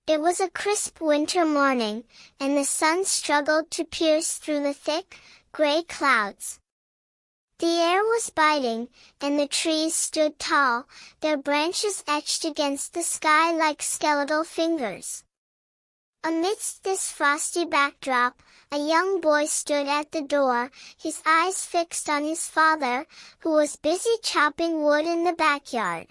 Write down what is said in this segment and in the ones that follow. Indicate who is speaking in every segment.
Speaker 1: It was a crisp winter morning, and the sun struggled to pierce through the thick, gray clouds. The air was biting, and the trees stood tall, their branches etched against the sky like skeletal fingers. Amidst this frosty backdrop, a young boy stood at the door, his eyes fixed on his father, who was busy chopping wood in the backyard.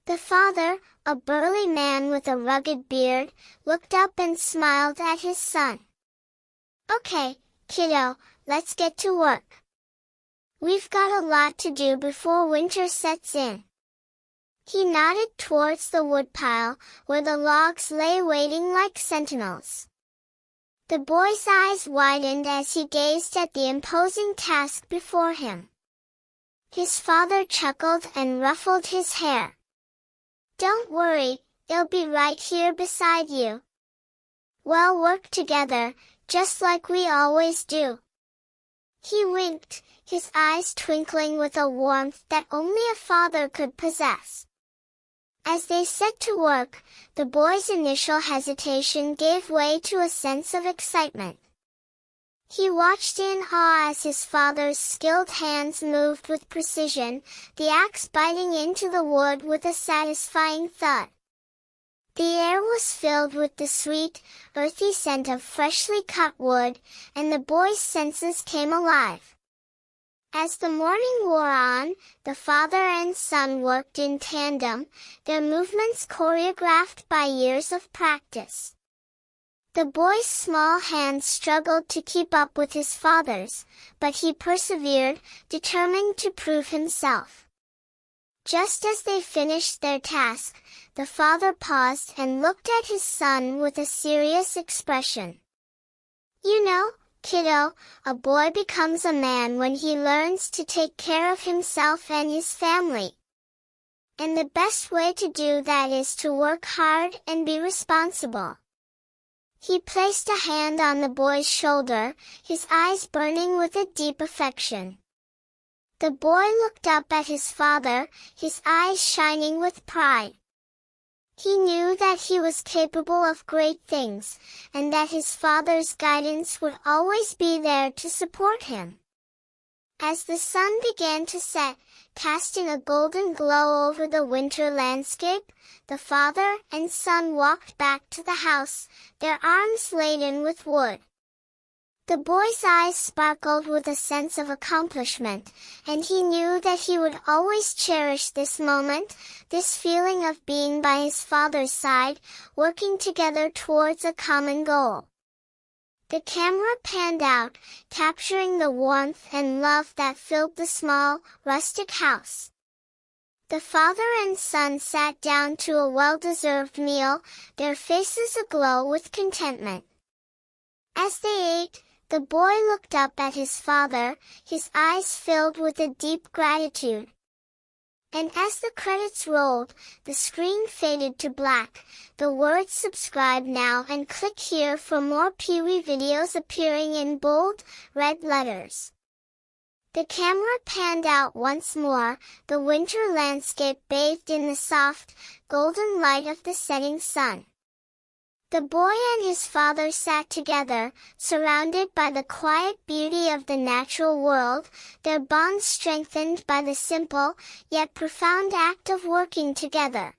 Speaker 1: The father, a burly man with a rugged beard, looked up and smiled at his son. "Okay, kiddo, let's get to work. We've got a lot to do before winter sets in." He nodded towards the woodpile, where the logs lay waiting like sentinels. The boy's eyes widened as he gazed at the imposing task before him. His father chuckled and ruffled his hair. "Don't worry, they'll be right here beside you. We'll work together, just like we always do." He winked, his eyes twinkling with a warmth that only a father could possess. As they set to work, the boy's initial hesitation gave way to a sense of excitement. He watched in awe as his father's skilled hands moved with precision, the axe biting into the wood with a satisfying thud. The air was filled with the sweet, earthy scent of freshly cut wood, and the boy's senses came alive. As the morning wore on, the father and son worked in tandem, their movements choreographed by years of practice. The boy's small hands struggled to keep up with his father's, but he persevered, determined to prove himself. Just as they finished their task, the father paused and looked at his son with a serious expression. "You know, kiddo, a boy becomes a man when he learns to take care of himself and his family. And the best way to do that is to work hard and be responsible." He placed a hand on the boy's shoulder, his eyes burning with a deep affection. The boy looked up at his father, his eyes shining with pride. He knew that he was capable of great things, and that his father's guidance would always be there to support him. As the sun began to set, casting a golden glow over the winter landscape, the father and son walked back to the house, their arms laden with wood. The boy's eyes sparkled with a sense of accomplishment, and he knew that he would always cherish this moment, this feeling of being by his father's side, working together towards a common goal. The camera panned out, capturing the warmth and love that filled the small, rustic house. The father and son sat down to a well-deserved meal, their faces aglow with contentment. As they ate, the boy looked up at his father, his eyes filled with a deep gratitude. And as the credits rolled, the screen faded to black, the words "subscribe now" and "click here" for more Pee Wee videos appearing in bold, red letters. The camera panned out once more, the winter landscape bathed in the soft, golden light of the setting sun. The boy and his father sat together, surrounded by the quiet beauty of the natural world, their bond strengthened by the simple, yet profound act of working together.